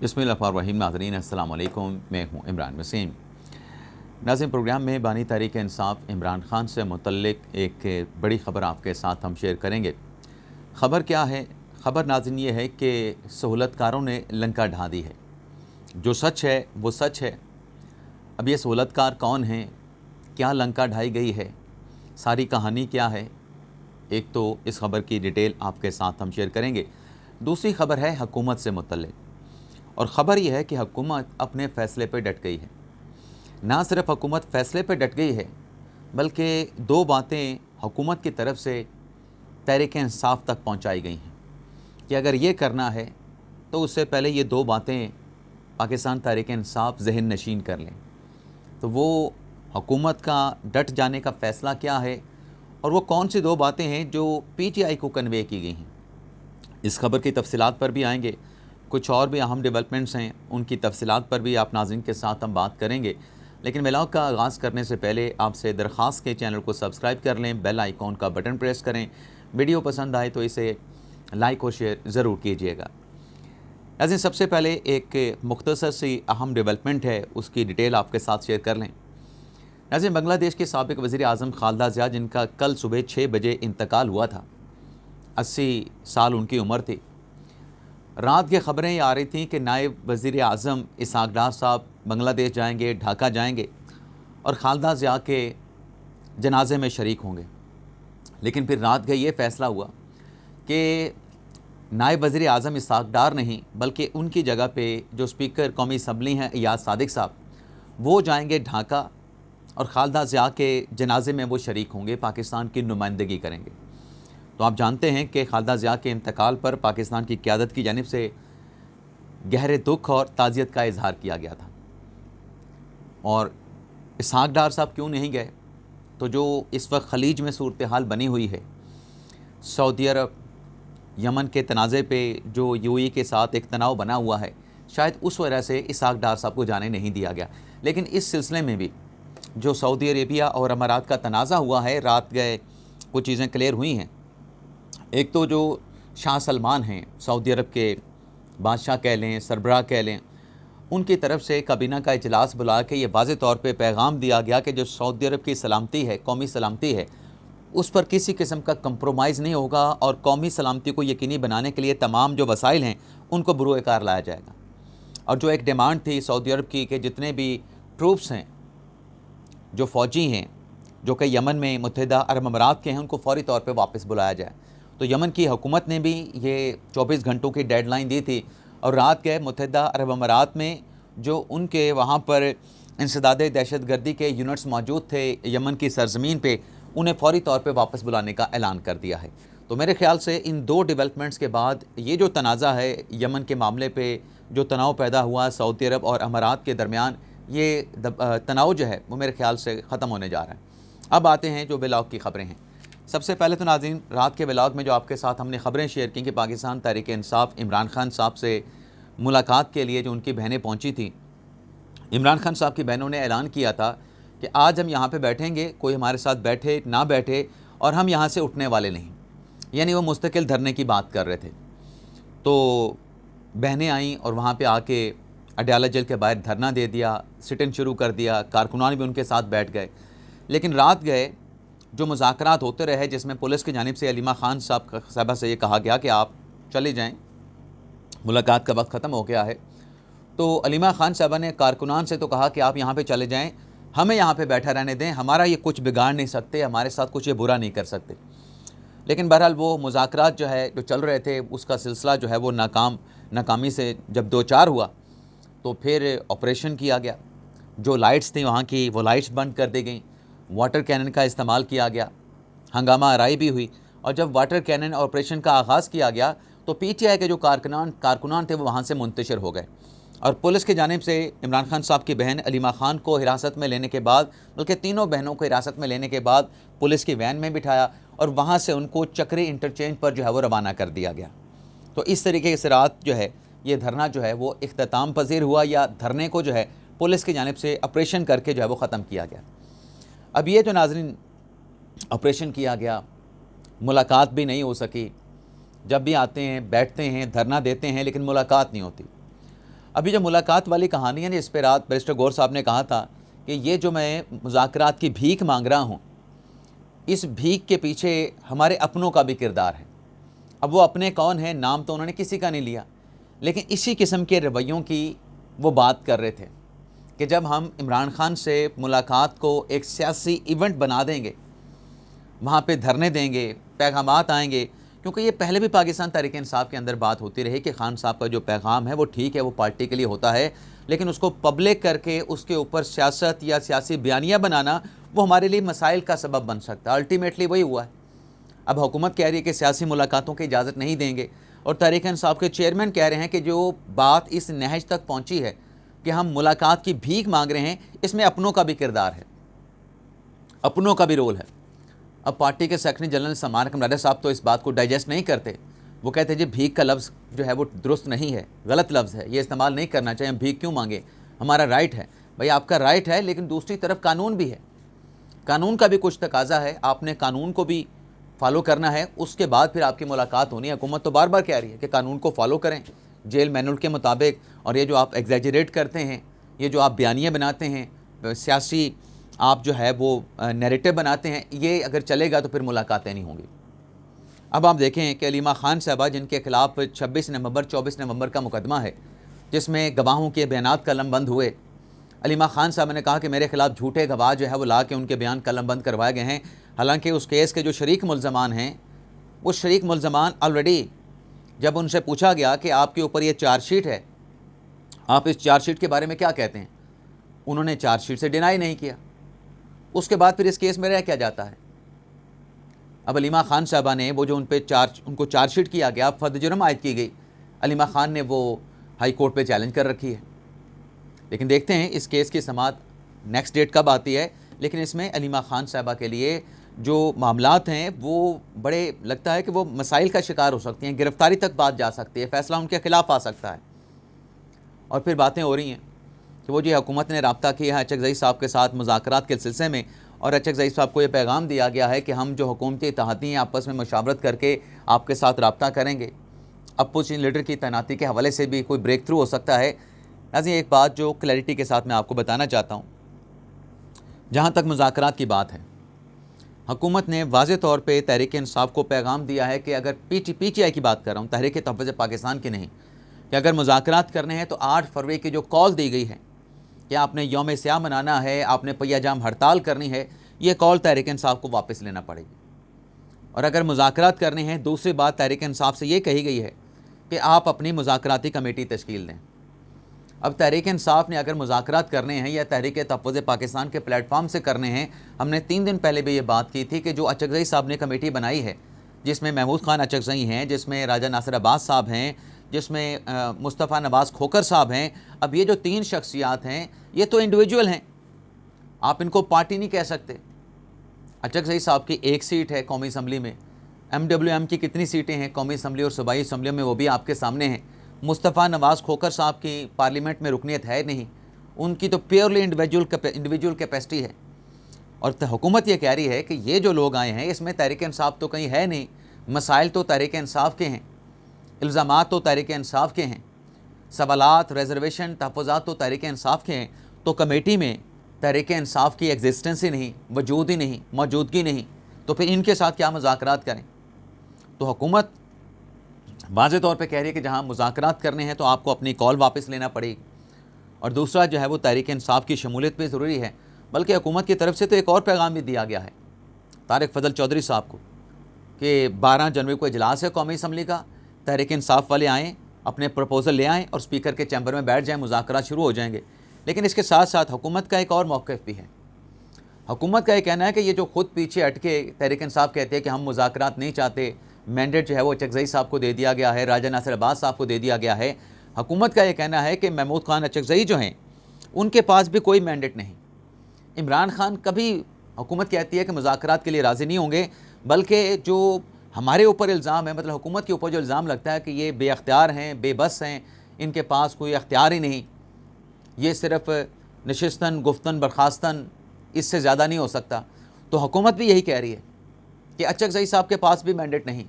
बिस्मिल्लाहिर्रहमानिर्रहीम। नाज़रीन अस्सलाम वालेकुम, मैं हूँ इमरान वसीम। नाज़रीन, प्रोग्राम में बानी तहरीक इंसाफ इमरान ख़ान से मुतल्लिक एक बड़ी ख़बर आपके साथ हम शेयर करेंगे। ख़बर क्या है? ख़बर नाज़रीन ये है कि सहूलतकारों ने लंका ढा दी है। जो सच है वो सच है। अब ये सहूलतकार कौन हैं, क्या लंका ढाई गई है, सारी कहानी क्या है, एक तो इस ख़बर की डिटेल आपके साथ हम शेयर करेंगे। दूसरी ख़बर है हुकूमत से मुतल्लिक, और ख़बर यह है कि हुकूमत अपने फ़ैसले पर डट गई है। ना सिर्फ हुकूमत फ़ैसले पर डट गई है, बल्कि दो बातें हुकूमत की तरफ से तहरीक इंसाफ तक पहुंचाई गई हैं कि अगर ये करना है तो उससे पहले ये दो बातें पाकिस्तान तहरीक इंसाफ ज़हन नशीन कर लें। तो वो हुकूमत का डट जाने का फ़ैसला क्या है, और वो कौन सी दो बातें हैं जो PTI को कन्वे की गई हैं। इस खबर की तफसीलात पर भी आएंगे। कुछ और भी अहम डेवलपमेंट्स हैं, उनकी तफसीलात पर भी आप नाज़रीन के साथ हम बात करेंगे। लेकिन व्लॉग का आगाज़ करने से पहले आपसे दरख्वास्त के चैनल को सब्सक्राइब कर लें, बेल आइकॉन का बटन प्रेस करें। वीडियो पसंद आए तो इसे लाइक और शेयर ज़रूर कीजिएगा। ऐसे सबसे पहले एक मुख्तसर सी अहम डेवलपमेंट है, उसकी डिटेल आपके साथ शेयर कर लें। ऐसे बांग्लादेश के साबिक़ वज़ीर आज़म खालिदा ज़िया, जिनका कल सुबह 6 बजे इंतकाल हुआ था, 80 साल उनकी उम्र थी। रात की ख़बरें ये आ रही थी कि नायब वज़ीर आज़म इसहाक़ डार साहब बांग्लादेश जाएंगे, ढाका जाएंगे और खालिदा ज़िया के जनाजे में शरीक होंगे। लेकिन फिर रात गई ये फ़ैसला हुआ कि नायब वज़ीर आज़म इसहाक़ डार नहीं, बल्कि उनकी जगह पे जो स्पीकर कौमी असम्बली हैं इयाज़ सादिक साहब, वो जाएंगे ढाका और खालिदा ज़िया के जनाजे में वो शरीक होंगे, पाकिस्तान की नुमाइंदगी करेंगे। तो आप जानते हैं कि खालिदा ज़िया के इंतकाल पर पाकिस्तान की क़यादत की जानिब से गहरे दुख और ताज़ियत का इजहार किया गया था। और इसहाक़ डार साहब क्यों नहीं गए? तो जो इस वक्त खलीज में सूरत हाल बनी हुई है, सऊदी अरब यमन के तनाज़े पे जो UAE के साथ एक तनाव बना हुआ है, शायद उस वजह से इसहाक़ डार साहब को जाने नहीं दिया गया। लेकिन इस सिलसिले में भी जो सऊदी अरेबिया और अमारात का तनाज़ा हुआ है, रात गए कुछ चीज़ें क्लियर हुई हैं। एक तो जो शाह सलमान हैं, सऊदी अरब के बादशाह कह लें, सरबराह कह लें, उनकी तरफ से काबीना का इजलास बुला के ये वाज़े तौर पे पैगाम दिया गया कि जो सऊदी अरब की सलामती है, कौमी सलामती है, उस पर किसी किस्म का कंप्रोमाइज़ नहीं होगा और कौमी सलामती को यकीनी बनाने के लिए तमाम जो वसाइल हैं उनको बरूए कार लाया जाएगा। और जो एक डिमांड थी सऊदी अरब की कि जितने भी ट्रूप्स हैं, जो फ़ौजी हैं, जो कि यमन में मुत्तहिदा अरब अमारात के हैं, उनको फ़ौरी तौर पे वापस बुलाया जाए। तो यमन की हुकूमत ने भी ये 24 घंटों की डेडलाइन दी थी और रात गए मुत्तहिदा अरब अमारात में जो उनके वहाँ पर इंसदाद दहशतगर्दी के यूनिट्स मौजूद थे यमन की सरज़मीन पे, उन्हें फ़ौरी तौर पे वापस बुलाने का ऐलान कर दिया है। तो मेरे ख़्याल से इन दो डेवलपमेंट्स के बाद ये जो तनाज़ा है यमन के मामले पे, जो तनाव पैदा हुआ सऊदी अरब और अमारात के दरमियान, ये तनाव जो है वो मेरे ख़्याल से ख़त्म होने जा रहा है। अब आते हैं जो व्लॉग की ख़बरें हैं। सबसे पहले तो नाज़रीन, रात के व्लॉग में जो आपके साथ हमने ख़बरें शेयर की कि पाकिस्तान तहरीक इंसाफ इमरान ख़ान साहब से मुलाकात के लिए जो उनकी बहनें पहुंची थी, इमरान ख़ान साहब की बहनों ने ऐलान किया था कि आज हम यहाँ पे बैठेंगे, कोई हमारे साथ बैठे ना बैठे, और हम यहाँ से उठने वाले नहीं। यानी वो मुस्तकिल धरने की बात कर रहे थे। तो बहनें आईं और वहाँ पे आके अडयाला जेल के बाहर धरना दे दिया, सिट इन शुरू कर दिया, कारकुनान भी उनके साथ बैठ गए। लेकिन रात गए जो मुज़ाकरात होते रहे, जिसमें पुलिस की जानिब से अलीमा ख़ान साहबा से ये कहा गया कि आप चले जाएँ, मुलाकात का वक्त ख़त्म हो गया है। तो अलीमा ख़ान साहबा ने कारकुनान से तो कहा कि आप यहाँ पे चले जाएं, हमें यहाँ पे बैठा रहने दें, हमारा ये कुछ बिगाड़ नहीं सकते, हमारे साथ कुछ ये बुरा नहीं कर सकते। लेकिन बहरहाल वो मुज़ाकरात जो है जो चल रहे थे, उसका सिलसिला जो है वो नाकामी से जब दो चार हुआ तो फिर ऑपरेशन किया गया। जो लाइट्स थी वहाँ की, वो लाइट्स बंद कर दी गई, वाटर कैनन का इस्तेमाल किया गया, हंगामा आराई भी हुई। और जब वाटर कैनन ऑपरेशन का आगाज़ किया गया तो PTI के जो कारकुनान थे वो वहाँ से मुंतशिर हो गए। और पुलिस की जानिब से इमरान ख़ान साहब की बहन अलीमा ख़ान को हिरासत में लेने के बाद, बल्कि तीनों बहनों को हिरासत में लेने के बाद पुलिस की वैन में बिठाया और वहाँ से उनको चक्री इंटरचेंज पर जो है वो रवाना कर दिया गया। तो इस तरीके से रात जो है ये धरना जो है वो इख्तिताम पज़ीर हुआ, या धरने को जो है पुलिस की जानिब से ऑपरेशन करके जो है वो ख़त्म किया गया। अब ये जो नाज़रीन ऑपरेशन किया गया, मुलाकात भी नहीं हो सकी। जब भी आते हैं बैठते हैं, धरना देते हैं, लेकिन मुलाकात नहीं होती। अभी जो मुलाकात वाली कहानी है ना, इस पर रात बैरिस्टर गौर साहब ने कहा था कि ये जो मैं मुज़ाकरात की भीख मांग रहा हूँ, इस भीख के पीछे हमारे अपनों का भी किरदार है। अब वो अपने कौन है, नाम तो उन्होंने किसी का नहीं लिया, लेकिन इसी किस्म के रवैयों की वो बात कर रहे थे कि जब हम इमरान खान से मुलाकात को एक सियासी इवेंट बना देंगे, वहाँ पे धरने देंगे, पैगामात आएंगे, क्योंकि ये पहले भी पाकिस्तान तहरीक इंसाफ के अंदर बात होती रही कि खान साहब का जो पैगाम है वो ठीक है, वो पार्टी के लिए होता है, लेकिन उसको पब्लिक करके उसके ऊपर सियासत या सियासी बयानियाँ बनाना वो हमारे लिए मसाइल का सबब बन सकता है। अल्टीमेटली वही हुआ है। अब हुकूमत कह रही है कि सियासी मुलाकातों की इजाज़त नहीं देंगे, और तहरीक इंसाफ के चेयरमैन कह रहे हैं कि जो बात इस नहज तक पहुँची है कि हम मुलाकात की भीख मांग रहे हैं, इसमें अपनों का भी किरदार है, अपनों का भी रोल है। अब पार्टी के सेक्रेटरी जनरल सलमान कमराडे साहब तो इस बात को डाइजेस्ट नहीं करते। वो कहते हैं जी भीख का लफ्ज़ जो है वो दुरुस्त नहीं है, गलत लफ्ज़ है, ये इस्तेमाल नहीं करना चाहिए, हम भीख क्यों मांगे, हमारा राइट है। भाई आपका राइट है, लेकिन दूसरी तरफ कानून भी है, कानून का भी कुछ तकाजा है, आपने कानून को भी फॉलो करना है, उसके बाद फिर आपकी मुलाकात होनी है। हुकूमत तो बार बार कह रही है कि कानून को फॉलो करें, जेल मैनुअल के मुताबिक, और ये जो आप एग्जैजरेट करते हैं, ये जो आप बयानियाँ बनाते हैं, सियासी आप जो है वो नैरेटिव बनाते हैं, ये अगर चलेगा तो फिर मुलाकातें नहीं होंगी। अब आप देखें कि अलीमा खान साहबा, जिनके खिलाफ 26 नवंबर 24 नवंबर का मुकदमा है, जिसमें गवाहों के बयानात कलमबंद हुए, अलीमा खान साहब ने कहा कि मेरे खिलाफ झूठे गवाह जो है वो ला के उनके बयान कलमबंद करवाए गए हैं। हालांकि उस केस के जो शरीक मुल्ज़मान हैं, वो शरीक मुल्ज़मान ऑलरेडी, जब उनसे पूछा गया कि आपके ऊपर ये चार्जशीट है, आप इस चार्जशीट के बारे में क्या कहते हैं, उन्होंने चार्जशीट से डिनाई नहीं किया। उसके बाद फिर इस केस में रह क्या जाता है। अब अलीमा खान साहबा ने वो जो उनको चार्जशीट किया गया, फर्द जुर्म आयद की गई, अलीमा खान ने वो हाई कोर्ट पे चैलेंज कर रखी है। लेकिन देखते हैं इस केस की समाअत नेक्स्ट डेट कब आती है। लेकिन इसमें अलीमा खान साहबा के लिए जो मामलात हैं वो बड़े लगता है कि वो मसाइल का शिकार हो सकती हैं, गिरफ्तारी तक बात जा सकती है, फ़ैसला उनके ख़िलाफ़ आ सकता है। और फिर बातें हो रही हैं कि वो जो हुकूमत ने रब्ता किया है अचकज़ई साहब के साथ मुज़ाकरात के सिलसिले में, और अचकज़ई साहब को ये पैगाम दिया गया है कि हम जो हुकूमती इत्तेहादी हैं आपस में मशावरत करके आपके साथ रब्ता करेंगे। अपोजिशन लीडर की तैनाती के हवाले से भी कोई ब्रेक थ्रू हो सकता है। नाज़रीन, एक बात जो क्लैरिटी के साथ मैं आपको बताना चाहता हूँ, जहाँ तक मुज़ाकरात की बात है, हुकूमत ने वाज़ेह तौर पे तहरीक इंसाफ को पैगाम दिया है कि अगर PTI की बात कर रहा हूँ, तहरीक तहफ़्फ़ुज़ पाकिस्तान की नहीं, कि अगर मुज़ाकरात करने हैं तो 8 फरवरी की जो कॉल दी गई है कि आपने यौम स्याह मनाना है, आपने पहिया जाम हड़ताल करनी है, ये कॉल तहरीक इंसाफ को वापस लेना पड़ेगी। और अगर मुज़ाकरात करने हैं, दूसरी बात तहरीक इंसाफ से ये कही गई है कि आप अपनी मुज़ाकराती कमेटी तश्कील दें। अब तहरीक इंसाफ ने अगर मुज़ाकरात करने हैं या तहरीक तहफ़्फ़ुज़ पाकिस्तान के प्लेटफॉर्म से करने हैं, हमने 3 दिन पहले भी ये बात की थी कि जो अचकज़ई साहब ने कमेटी बनाई है, जिसमें महमूद खान अचकज़ई हैं, जिसमें राजा नासिर अब्बास साहब हैं, जिसमें मुस्तफ़ा नवाज़ खोकर साहब हैं, अब ये जो 3 शख्सियात हैं ये तो इंडिविजुअल हैं, आप इनको पार्टी नहीं कह सकते। अचकज़ई साहब की 1 सीट है कौमी असम्बली में, MWM की कितनी सीटें हैं कौमी असम्बली और सूबाई असम्बलियों में, वो भी आपके सामने हैं। मुस्तफ़ा नवाज़ खोकर साहब की पार्लियामेंट में रुकनीत है नहीं, उनकी तो प्योरली इंडिविजुअल कैपेसिटी है। और हुकूमत ये कह रही है कि ये जो लोग आए हैं इसमें तहरीक इंसाफ तो कहीं है नहीं, मसाइल तो तहरीक इंसाफ के हैं, इल्ज़ामात तो तहरीक इंसाफ के हैं, सवालात, रिजर्वेशन, तहफ़्फ़ुज़ात तो तहरीक इंसाफ के हैं, तो कमेटी में तहरीक इंसाफ की एग्जिस्टेंस ही नहीं, वजूद ही नहीं, मौजूदगी नहीं, तो फिर इनके साथ क्या मुज़ाकरात करें। तो हुकूमत वाज़ेह तौर पे कह रही है कि जहाँ मुज़ाकरात करने हैं तो आपको अपनी कॉल वापस लेना पड़ेगी। और दूसरा जो है वो तहरीक इंसाफ की शमूलियत भी ज़रूरी है। बल्कि हुकूमत की तरफ से तो एक और पैगाम भी दिया गया है तारिक फजल चौधरी साहब को कि 12 जनवरी को इजलास है कौमी असम्बली का, तहरीक इंसाफ वाले आएँ, अपने प्रपोज़ल ले आएँ और स्पीकर के चैम्बर में बैठ जाएँ, मुज़ाकरात शुरू हो जाएंगे। लेकिन इसके साथ साथ हुकूमत का एक और मौक़िफ़ भी है। हुकूमत का ये कहना है कि ये जो खुद पीछे हटके तहरीक इंसाफ कहते हैं कि हम मुज़ाकरात नहीं चाहते, मैंडेट जो है वो अचकज़ई साहब को दे दिया गया है, राजा नासिर अब्बास साहब को दे दिया गया है। हुकूमत का ये कहना है कि महमूद खान अचकज़ई जो हैं उनके पास भी कोई मैंडेट नहीं। इमरान खान कभी, हुकूमत कहती है कि मुज़ाकरात के लिए राज़ी नहीं होंगे, बल्कि जो हमारे ऊपर इल्ज़ाम है, मतलब हुकूमत के ऊपर जो इल्ज़ाम लगता है कि ये बेअख्तियार हैं, बेबस हैं, इनके पास कोई अख्तियार ही नहीं, ये सिर्फ़ नशिस्तन गुफ्तन बर्खास्तन, इससे ज़्यादा नहीं हो सकता। तो हुकूमत भी यही कह रही है कि अचकज़ई साहब के पास भी मैंडेट नहीं,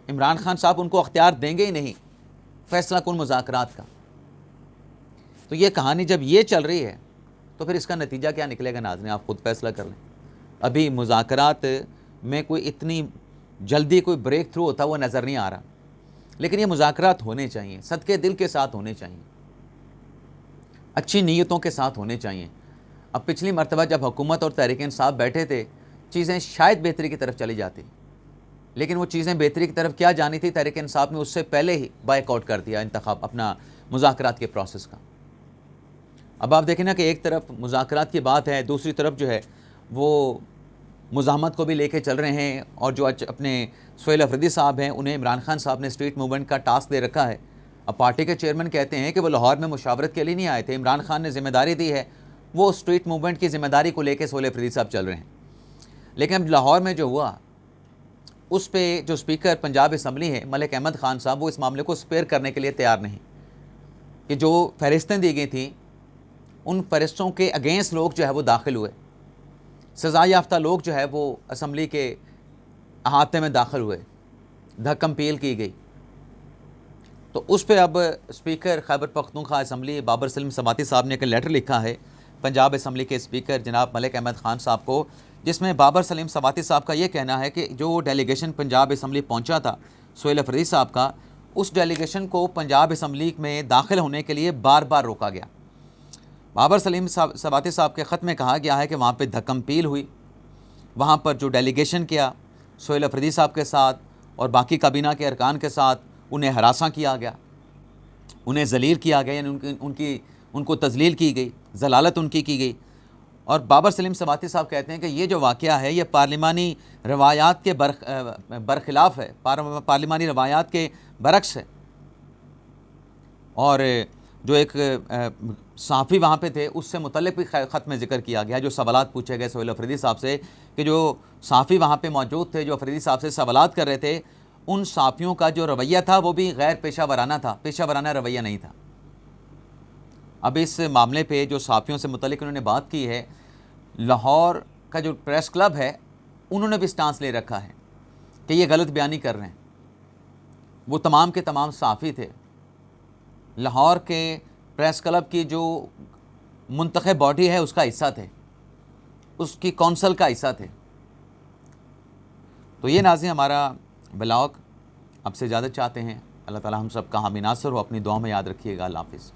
इमरान खान साहब उनको अख्तियार देंगे ही नहीं फ़ैसला कुन मुज़ाकरात का। तो ये कहानी जब ये चल रही है तो फिर इसका नतीजा क्या निकलेगा नाज़रीन, आप ख़ुद फैसला कर लें। अभी मुज़ाकरात में कोई इतनी जल्दी कोई ब्रेक थ्रू होता वो नज़र नहीं आ रहा, लेकिन ये मुज़ाकरात होने चाहिए, सदके दिल के साथ होने चाहिए, अच्छी नीयतों के साथ होने चाहिए। अब पिछली मरतबा जब हुकूमत और तहरीक इंसाफ बैठे थे, चीज़ें शायद बेहतरी की तरफ चली जाती, लेकिन वो चीज़ें बेहतरी की तरफ क्या जानी थी, तहरीक इंसाफ ने उससे पहले ही बायकॉट कर दिया इंतखाब अपना मुज़ाकरात के प्रोसेस का। अब आप देखें ना कि एक तरफ मुज़ाकरात की बात है, दूसरी तरफ जो है वो मुज़ाहमत को भी लेके चल रहे हैं, और जो अपने सुहेल अफरीदी साहब हैं उन्हें इमरान खान साहब ने स्ट्रीट मूवमेंट का टास्क दे रखा है। अब पार्टी के चेयरमैन कहते हैं कि वो लाहौर में मुशावरत के लिए नहीं आए थे, इमरान खान ने ज़िम्मेदारी दी है, वो स्ट्रीट मूवमेंट की ज़िम्मेदारी को लेकर सुहेल अफरीदी साहब चल रहे हैं। लेकिन अब लाहौर में जो हुआ उस पर जो स्पीकर पंजाब असम्बली है मलिक अहमद ख़ान साहब, वो इस मामले को स्पेयर करने के लिए तैयार नहीं, कि जो फहरिस्तें दी गई थी उन फहरिस्तों के अगेंस्ट लोग जो है वो दाखिल हुए, सज़ा याफ्ता लोग जो है वो असम्बली के अहाते में दाखिल हुए, धक्कम पील की गई। तो उस पर अब स्पीकर खैबर पख्तूनख्वा असम्बली बाबर सलीम समाती साहब ने एक लेटर लिखा है पंजाब असम्बली के स्पीकर जनाब मलिक अहमद ख़ान साहब को, जिसमें बाबर सलीम समाती साहब का ये कहना है कि जो डेलीगेशन पंजाब असम्बली पहुंचा था सुहेल अफरीदी साहब का, उस डेलीगेशन को पंजाब असम्बली में दाखिल होने के लिए बार बार रोका गया। बाबर सलीम समाती साहब के ख़त में कहा गया है कि वहाँ पर धक्कम पील हुई, वहाँ पर जो डेलीगेशन किया सुहेल अफरीदी साहब के साथ और बाकी काबीना के अरकान के साथ उन्हें हरासा किया गया, उन्हें ज़लील किया गया, यानी उनको तज़लील की गई, जलालत उनकी की गई। और बाबर सलीम समाती साहब कहते हैं कि ये जो वाक़या है ये पार्लिमानी रवायात के बरखिलाफ़ है, पार्लिमानी रवायात के बरक्स है। और जो एक सहाफ़ी वहाँ पे थे उससे मुतल्लिक़ भी ख़त में ज़िक्र किया गया, जो सवालात पूछे गए सुहेल अफरीदी साहब से, कि जो सहाफ़ी वहाँ पे मौजूद थे जो अफरीदी साहब से सवालात कर रहे थे, उन सहाफ़ियों का जो रवैया था वो भी गैर पेशा वराना था, पेशा वराना रवैया नहीं था। अब इस मामले पे जो सहाफ़ियों से मुतल्लिक़ उन्होंने बात की है, लाहौर का जो प्रेस क्लब है उन्होंने भी स्टांस ले रखा है कि ये गलत बयानी कर रहे हैं। वो तमाम के तमाम सहाफ़ी थे, लाहौर के प्रेस क्लब की जो मुंतख़ब बॉडी है उसका हिस्सा थे, उसकी कौंसल का हिस्सा थे। तो ये नाज़रीन हमारा ब्लॉग अब से इजाज़त चाहते हैं। अल्लाह ताला हम सब का हामी नासर हो, अपनी दुआ में याद रखिएगा। अल्लाह हाफ़िज़।